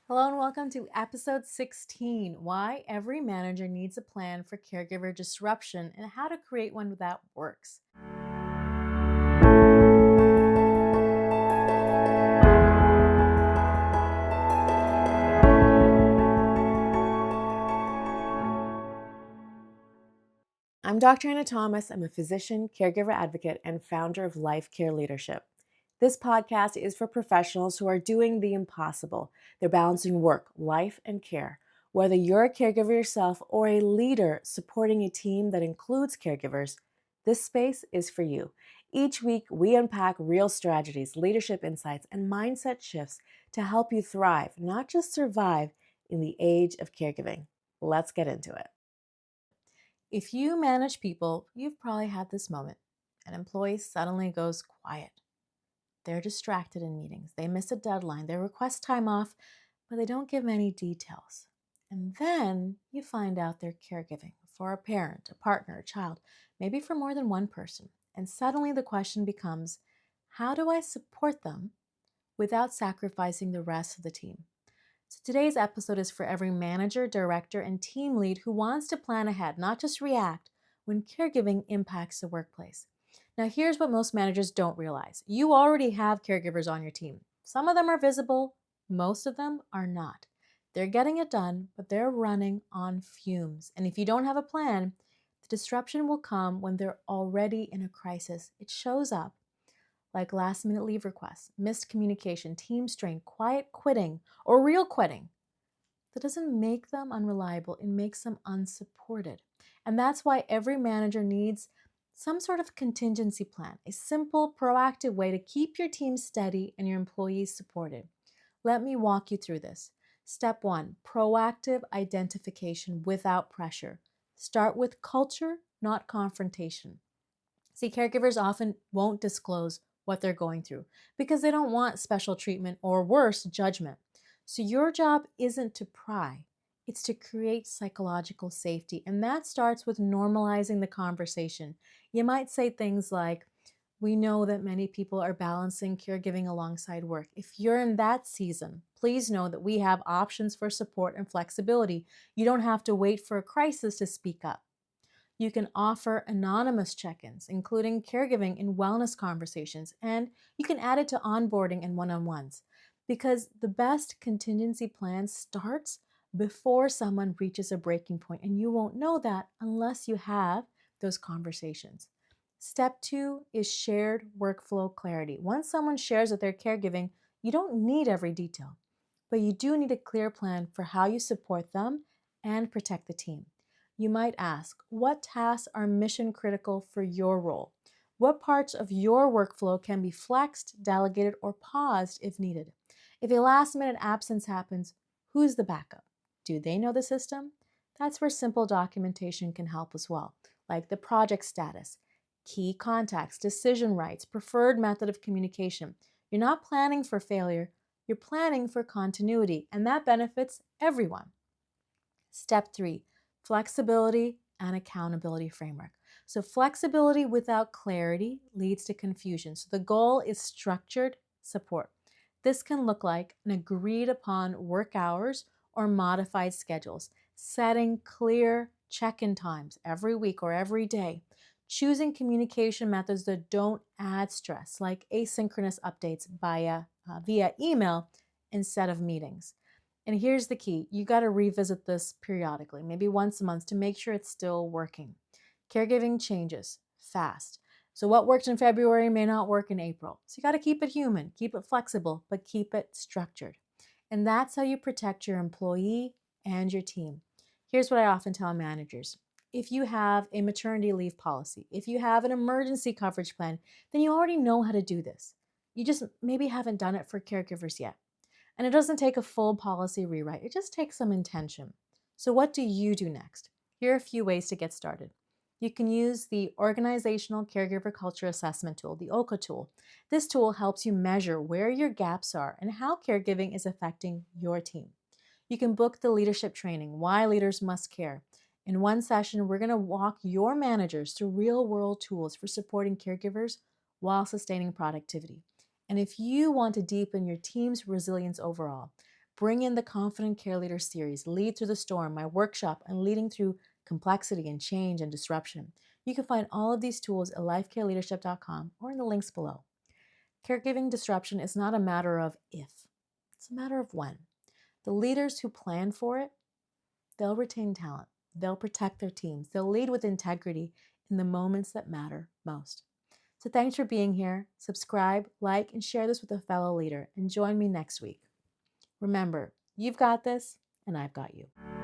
Hello and welcome to episode 16, Why Every Manager Needs a Plan for Caregiver Disruption and How to Create One that Works. I'm Dr. Anna Thomas. I'm a physician, caregiver advocate, and founder of Life Care Leadership. This podcast is for professionals who are doing the impossible. They're balancing work, life, and care. Whether you're a caregiver yourself or a leader supporting a team that includes caregivers, this space is for you. Each week, we unpack real strategies, leadership insights, and mindset shifts to help you thrive, not just survive, in the age of caregiving. Let's get into it. If you manage people, you've probably had this moment. An employee suddenly goes quiet. They're distracted in meetings. They miss a deadline. They request time off, but they don't give many details. And then you find out they're caregiving for a parent, a partner, a child, maybe for more than one person. And suddenly the question becomes, how do I support them without sacrificing the rest of the team? So today's episode is for every manager, director, and team lead who wants to plan ahead, not just react, when caregiving impacts the workplace. Now, here's what most managers don't realize. You already have caregivers on your team. Some of them are visible, most of them are not. They're getting it done, but they're running on fumes. And if you don't have a plan, the disruption will come when they're already in a crisis. It shows up like last minute leave requests, missed communication, team strain, quiet quitting, or real quitting. That doesn't make them unreliable, it makes them unsupported. And that's why every manager needs some sort of contingency plan, a simple, proactive way to keep your team steady and your employees supported. Let me walk you through this. Step 1, proactive identification without pressure. Start with culture, not confrontation. See, caregivers often won't disclose what they're going through because they don't want special treatment or worse, judgment. So your job isn't to pry, it's to create psychological safety. And that starts with normalizing the conversation. You might say things like, we know that many people are balancing caregiving alongside work. If you're in that season, please know that we have options for support and flexibility. You don't have to wait for a crisis to speak up. You can offer anonymous check-ins, including caregiving and wellness conversations, and you can add it to onboarding and one-on-ones because the best contingency plan starts before someone reaches a breaking point, and you won't know that unless you have those conversations. Step 2 is shared workflow clarity. Once someone shares that they're caregiving, you don't need every detail, but you do need a clear plan for how you support them and protect the team. You might ask, what tasks are mission critical for your role? What parts of your workflow can be flexed, delegated, or paused if needed? If a last minute absence happens, who's the backup? Do they know the system? That's where simple documentation can help as well, like the project status, key contacts, decision rights, preferred method of communication. You're not planning for failure, you're planning for continuity, and that benefits everyone. Step 3, flexibility and accountability framework. So flexibility without clarity leads to confusion. So the goal is structured support. This can look like an agreed upon work hours or modified schedules, setting clear check-in times every week or every day, choosing communication methods that don't add stress, like asynchronous updates via email instead of meetings. And here's the key, you got to revisit this periodically, maybe once a month, to make sure it's still working. Caregiving changes fast. So what worked in February may not work in April. So you got to keep it human, keep it flexible, but keep it structured. And that's how you protect your employee and your team. Here's what I often tell managers. If you have a maternity leave policy, if you have an emergency coverage plan, then you already know how to do this. You just maybe haven't done it for caregivers yet. And it doesn't take a full policy rewrite, it just takes some intention. So what do you do next? Here are a few ways to get started. You can use the Organizational Caregiver Culture Assessment tool, the OCA tool. This tool helps you measure where your gaps are and how caregiving is affecting your team. You can book the leadership training, Why Leaders Must Care. In one session, we're going to walk your managers through real-world tools for supporting caregivers while sustaining productivity. And if you want to deepen your team's resilience overall, Bring in the Confident Care Leader series, Lead Through the Storm, my workshop on leading through complexity and change and disruption. You can find all of these tools at lifecareleadership.com or in the links below. Caregiving disruption is not a matter of if, it's a matter of when. The leaders who plan for it, they'll retain talent, they'll protect their teams, they'll lead with integrity in the moments that matter most. So thanks for being here. Subscribe, like, and share this with a fellow leader, and join me next week. Remember, you've got this, and I've got you.